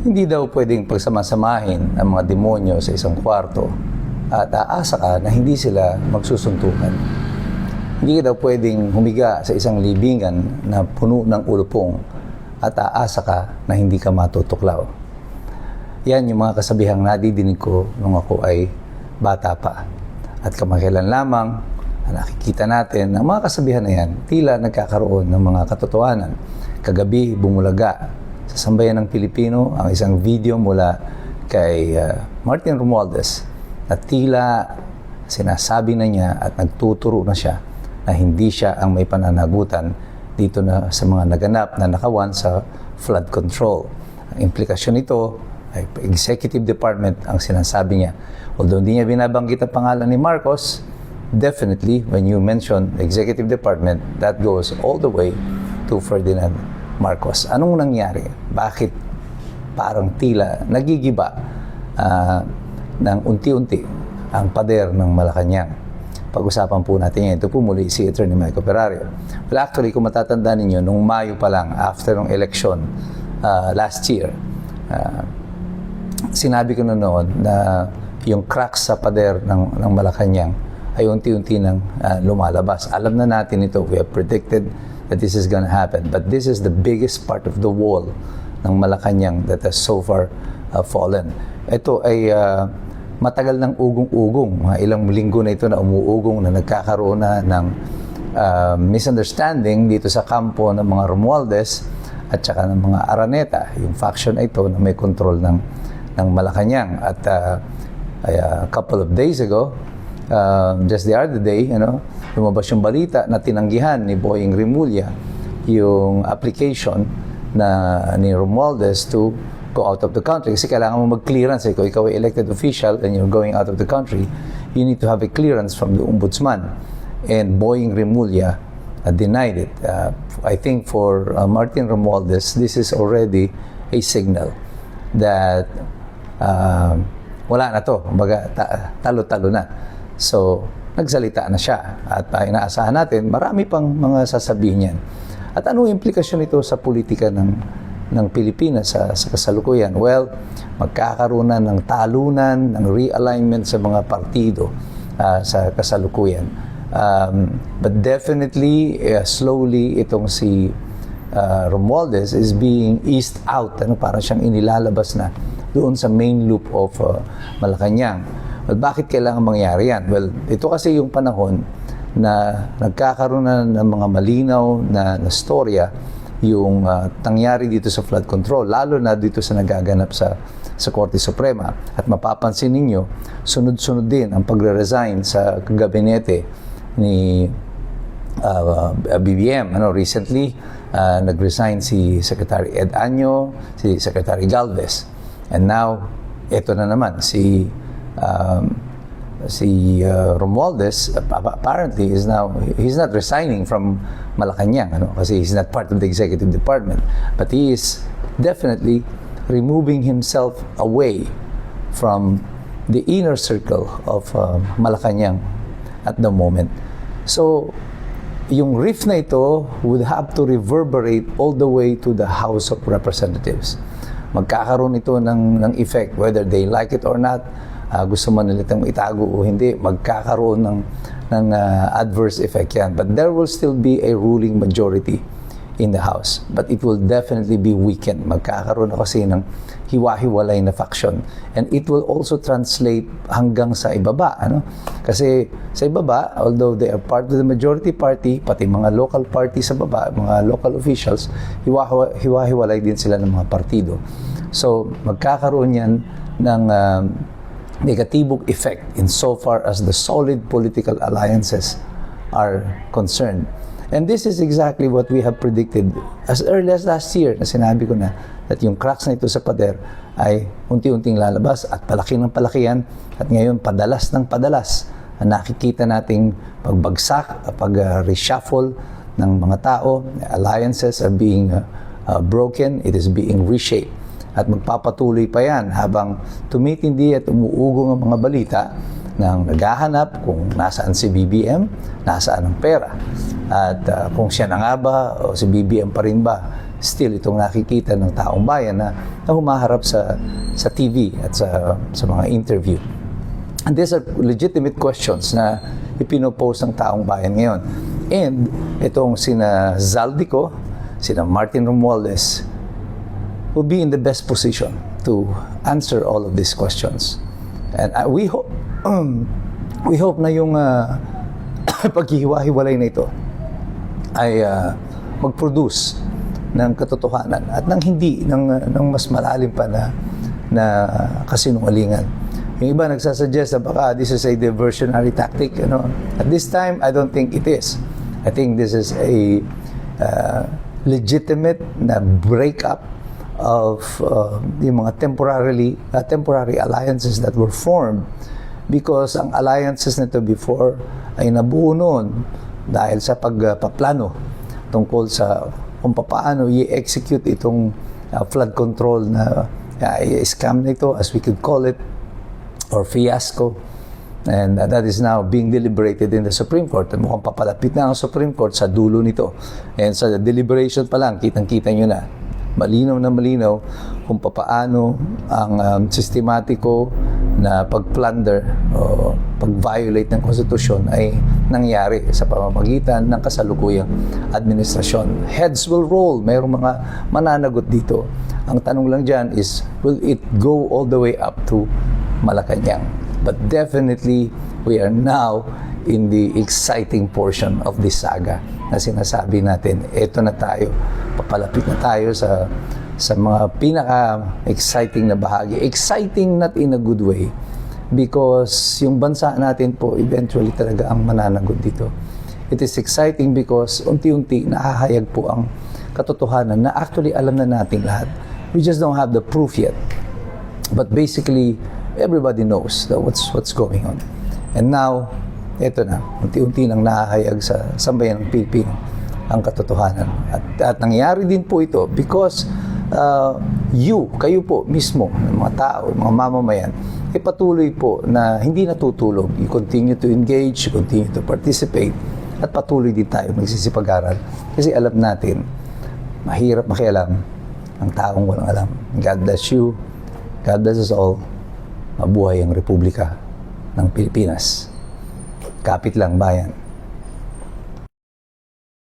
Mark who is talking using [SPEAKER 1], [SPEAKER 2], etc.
[SPEAKER 1] Hindi daw pwedeng pagsamasamahin ang mga demonyo sa isang kwarto at aasa ka na hindi sila magsusuntukan. Hindi ka daw pwedeng humiga sa isang libingan na puno ng ulupong at aasa ka na hindi ka matutuklaw. Yan yung mga kasabihang nadidinig ko nung ako ay bata pa. At kamakailan lamang nakikita natin ang mga kasabihan na yan tila nagkakaroon ng mga katotohanan. Kagabi, bumulaga sa sambayan ng Pilipino ang isang video mula kay Martin Romualdez na tila sinasabi na niya at nagtuturo na siya na hindi siya ang may pananagutan dito na sa mga naganap na nakawan sa flood control. Ang implikasyon nito ay Executive Department ang sinasabi niya. Although hindi niya binabanggit ang pangalan ni Marcos, definitely when you mention Executive Department, that goes all the way to Ferdinand Marcos. Anong nangyari? Bakit parang tila nagigiba ng unti-unti ang pader ng Malacanang? Pag-usapan po natin yan. Ito po muli si Attorney Michael Perario. Well, actually, kung matatandaan ninyo, nung Mayo pa lang, after ng election last year, sinabi ko na noon na yung cracks sa pader ng Malacanang ay unti-unti nang lumalabas. Alam na natin ito. We have predicted that this is gonna happen. But this is the biggest part of the wall ng Malacanang that has so far fallen. Ito ay matagal ng ugong-ugong. Mga ilang linggo na ito na umuugong na nagkakaroon na ng misunderstanding dito sa kampo ng mga Romualdez at saka ng mga Araneta. Yung faction na ito na may control ng Malacanang. At a couple of days ago, just the other day, lumabas yung balita na tinanggihan ni Boying Rimulya yung application ni Romualdez to go out of the country. Kasi kailangan mo mag-clearance. Kung ikaw ay elected official and you're going out of the country, you need to have a clearance from the ombudsman. And Boying Rimulya denied it. I think for Martin Romualdez, this is already a signal that wala na to. Kumbaga, talo-talo na. So, nagsalita na siya. At inaasahan natin, marami pang mga sasabihin yan. At anong implikasyon nito sa politika ng Pilipinas sa kasalukuyan? Well, magkakaroon na ng talunan, ng realignment sa mga partido sa kasalukuyan. But definitely, slowly, itong si Romualdez is being eased out. Parang siyang inilalabas na doon sa main loop of Malacanang. Well, bakit kailangan mangyari yan? Well, ito kasi yung panahon na nagkakaroon na ng mga malinaw na storya yung nangyari dito sa flood control, lalo na dito sa nagaganap sa Korte Suprema. At mapapansin ninyo, sunod-sunod din ang pagre-resign sa gabinete ni BBM. Recently, nag-resign si Secretary Ed Año, si Secretary Galvez. And now, ito na naman, si Romualdez apparently he's not resigning from Malacanang, kasi he's not part of the executive department, but he is definitely removing himself away from the inner circle of Malacanang at the moment. So, yung rift na ito would have to reverberate all the way to the House of Representatives. Magkakaroon ito ng effect, whether they like it or not. Gusto man nila itong itago o hindi, magkakaroon ng adverse effect yan. But there will still be a ruling majority in the House. But it will definitely be weakened. Magkakaroon na kasi ng hiwa-hiwalay na faction. And it will also translate hanggang sa ibaba. Kasi sa ibaba, although they are part of the majority party, pati mga local party sa baba, mga local officials, hiwa-hiwalay din sila ng mga partido. So, magkakaroon yan ng negatibong effect insofar as the solid political alliances are concerned. And this is exactly what we have predicted as early as last year na sinabi ko na that yung cracks na ito sa pader ay unti-unting lalabas at palaki ng palaki yan at ngayon padalas ng padalas na nakikita nating pagbagsak, pag-reshuffle ng mga tao, alliances are being broken, it is being reshaped. At magpapatuloy pa yan habang tumitindi at umuugong ang mga balita ng naghahanap kung nasaan si BBM, nasaan ang pera. At kung siya na nga ba o si BBM pa rin ba still itong nakikita ng taong bayan na humaharap sa TV at sa mga interview. And these are legitimate questions na ipinopose ng taong bayan ngayon. And itong sina Zaldico, sina Martin Romualdez will be in the best position to answer all of these questions. And we hope na yung paghihiwa-hiwalay na ito ay mag-produce ng katotohanan at ng mas malalim pa na kasinungalingan. Yung iba nagsasuggest na baka this is a diversionary tactic. At this time, I don't think it is. I think this is a legitimate na breakup of yung mga temporary alliances that were formed because ang alliances nito before ay nabuo noon dahil sa pagpaplano tungkol sa kung paano i-execute itong flood control na scam nito, as we could call it, or fiasco. And that is now being deliberated in the Supreme Court. Mukhang papalapit na ang Supreme Court sa dulo nito. And sa deliberation pa lang, kitang-kita nyo na malinaw kung paano ang sistematiko na pag-plunder o pag-violate ng konstitusyon ay nangyari sa pamamagitan ng kasalukuyang administrasyon. Heads will roll. Mayroong mga mananagot dito. Ang tanong lang dyan is, will it go all the way up to Malacanang? But definitely, we are now in the exciting portion of this saga na sinasabi natin, eto na tayo, papalapit na tayo sa mga pinaka-exciting na bahagi. Exciting not in a good way because yung bansa natin po eventually talaga ang mananagot dito. It is exciting because unti-unti nahahayag po ang katotohanan na actually alam na natin lahat. We just don't have the proof yet. But basically, everybody knows that what's going on. And now, eto na, unti-unti nang nahahayag sa sambayan ng Pilipino ang katotohanan. At nangyari din po ito because kayo po mismo, mga tao, mga mamamayan, patuloy po na hindi natutulog. You continue to engage, you continue to participate, at patuloy din tayo magsisipag-aral. Kasi alam natin, mahirap makialam ang taong walang alam. God bless you. God bless us all. Mabuhay ang Republika ng Pilipinas. Kapit lang bayan.